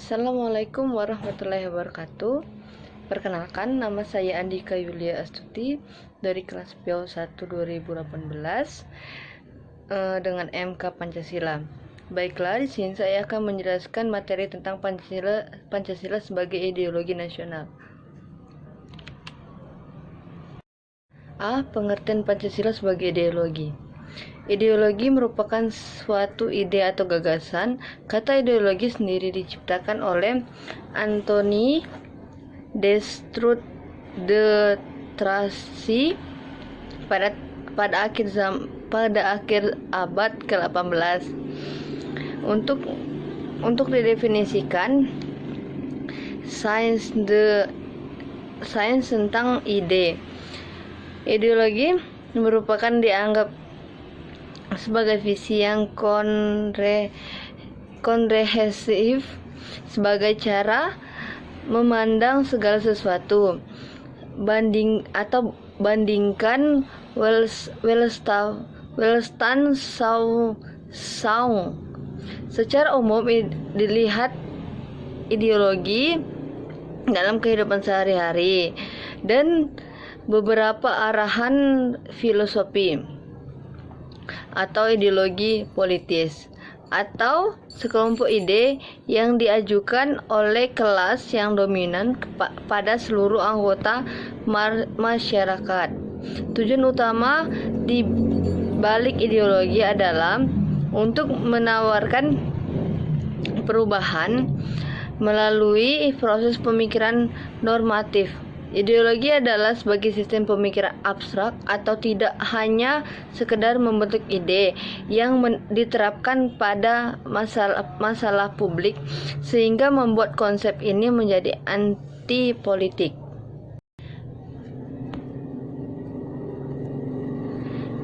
Assalamualaikum warahmatullahi wabarakatuh. Perkenalkan, nama saya Andika Yulia Astuti dari kelas PIAU 1 2018 dengan MK Pancasila. Baiklah, di sini saya akan menjelaskan materi tentang Pancasila sebagai ideologi nasional. Pengertian Pancasila sebagai ideologi. Ideologi merupakan suatu ide atau gagasan. Kata ideologi sendiri diciptakan oleh Anthony de Tracy pada akhir abad ke-18. Untuk didefinisikan, sains tentang ide. Ideologi merupakan dianggap sebagai visi yang komprehensif sebagai cara memandang segala sesuatu. Bandingkan Weltanschauung. Secara umum dilihat ideologi dalam kehidupan sehari-hari dan beberapa arahan filosofi atau ideologi politis atau sekelompok ide yang diajukan oleh kelas yang dominan pada seluruh anggota masyarakat. Tujuan utama di balik ideologi adalah untuk menawarkan perubahan melalui proses pemikiran normatif. Ideologi adalah sebagai sistem pemikiran abstrak atau tidak hanya sekedar membentuk ide yang diterapkan pada masalah publik sehingga membuat konsep ini menjadi anti politik.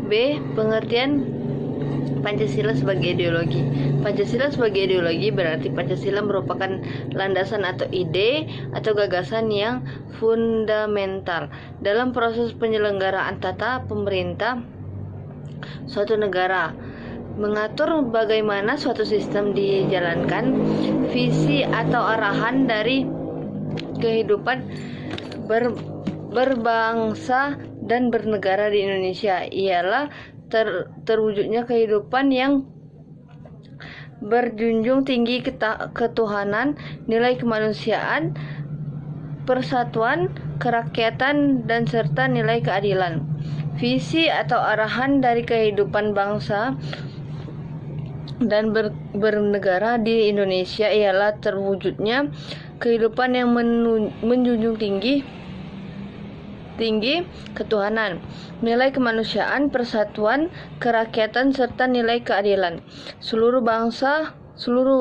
B. Pengertian Pancasila sebagai ideologi. Pancasila sebagai ideologi berarti Pancasila merupakan landasan atau ide atau gagasan yang fundamental dalam proses penyelenggaraan tata pemerintah suatu negara, mengatur bagaimana suatu sistem dijalankan. Visi atau arahan dari kehidupan berbangsa dan bernegara di Indonesia ialah terwujudnya kehidupan yang berjunjung tinggi ketuhanan, nilai kemanusiaan, persatuan, kerakyatan, dan serta nilai keadilan. Visi atau arahan dari kehidupan bangsa dan bernegara di Indonesia ialah terwujudnya kehidupan yang menjunjung tinggi ketuhanan, nilai kemanusiaan, persatuan, kerakyatan, serta nilai keadilan. Seluruh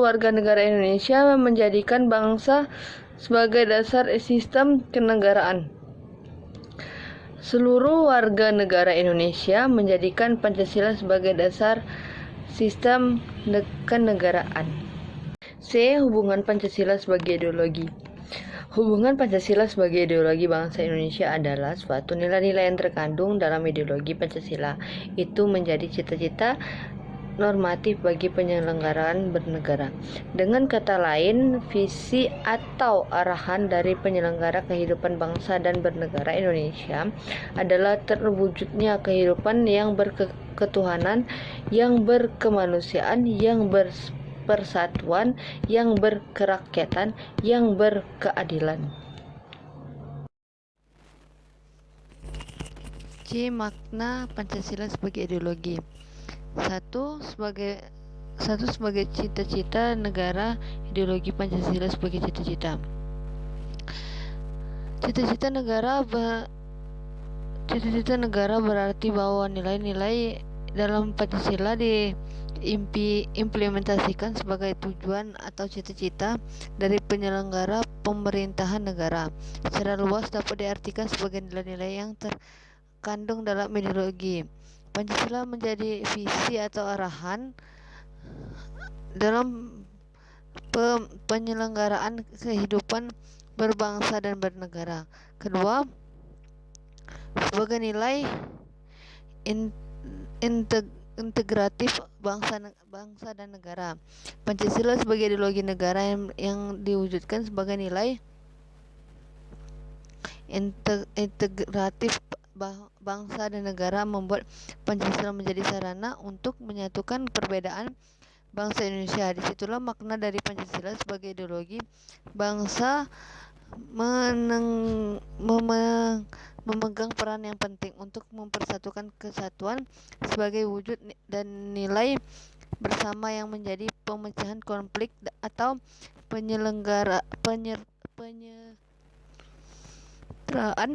warga negara Indonesia menjadikan bangsa sebagai dasar sistem kenegaraan. Seluruh warga negara Indonesia menjadikan Pancasila sebagai dasar sistem kenegaraan. C. Hubungan Pancasila sebagai ideologi. Hubungan Pancasila sebagai ideologi bangsa Indonesia adalah suatu nilai-nilai yang terkandung dalam ideologi Pancasila. Itu menjadi cita-cita normatif bagi penyelenggaraan bernegara. Dengan kata lain, visi atau arahan dari penyelenggara kehidupan bangsa dan bernegara Indonesia adalah terwujudnya kehidupan yang berketuhanan, yang berkemanusiaan, yang persatuan, yang berkerakyatan, yang berkeadilan. C. Makna Pancasila sebagai ideologi. Satu sebagai cita-cita negara. Ideologi Pancasila sebagai cita-cita negara berarti bahwa nilai-nilai dalam Pancasila diimplementasikan sebagai tujuan atau cita-cita dari penyelenggara pemerintahan negara. Secara luas dapat diartikan sebagai nilai-nilai yang terkandung dalam ideologi. Pancasila menjadi visi atau arahan dalam penyelenggaraan kehidupan berbangsa dan bernegara. Kedua, sebagai nilai integratif bangsa dan negara. Pancasila sebagai ideologi negara yang diwujudkan sebagai nilai integratif bangsa dan negara, membuat Pancasila menjadi sarana untuk menyatukan perbedaan bangsa Indonesia. Disitulah makna dari Pancasila sebagai ideologi bangsa memegang peran yang penting untuk mempersatukan kesatuan sebagai wujud dan nilai bersama yang menjadi pemecahan konflik atau penyelenggaraan.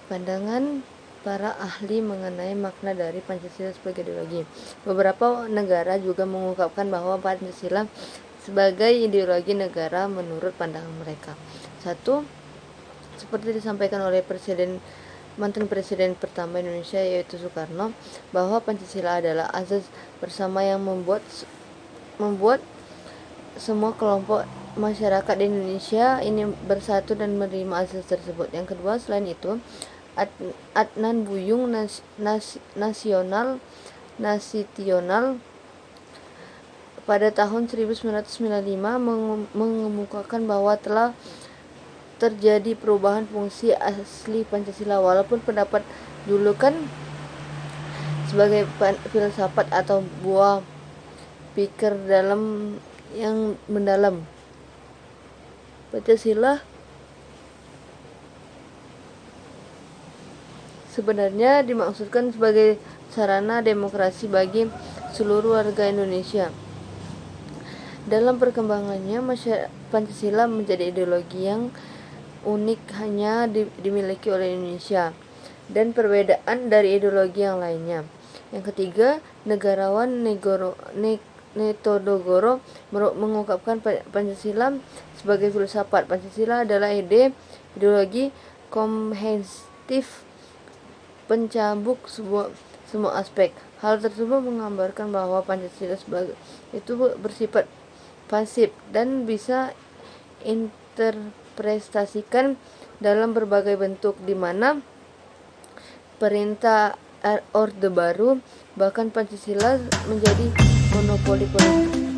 Pandangan para ahli mengenai makna dari Pancasila sebagai ideologi. Beberapa negara juga mengungkapkan bahwa Pancasila sebagai ideologi negara menurut pandangan mereka. 1. Seperti disampaikan oleh mantan presiden pertama Indonesia yaitu Soekarno, bahwa Pancasila adalah asas bersama yang membuat semua kelompok masyarakat di Indonesia ini bersatu dan menerima asas tersebut. Yang kedua, selain itu, Adnan Buyung Nasution pada tahun 1995 mengemukakan bahwa telah terjadi perubahan fungsi asli Pancasila, walaupun pendapat julukan sebagai filsafat atau buah pikir yang mendalam. Pancasila sebenarnya dimaksudkan sebagai sarana demokrasi bagi seluruh warga Indonesia. Dalam perkembangannya, Pancasila menjadi ideologi yang unik hanya dimiliki oleh Indonesia dan perbedaan dari ideologi yang lainnya. Yang ketiga, negarawan Netodogoro mengungkapkan Pancasila sebagai filsafat. Pancasila adalah ideologi komprehensif pencabut semua aspek. Hal tersebut menggambarkan bahwa Pancasila itu bersifat pasif dan bisa interpretasikan dalam berbagai bentuk, di mana perintah Orde Baru bahkan Pancasila menjadi monopoli politik.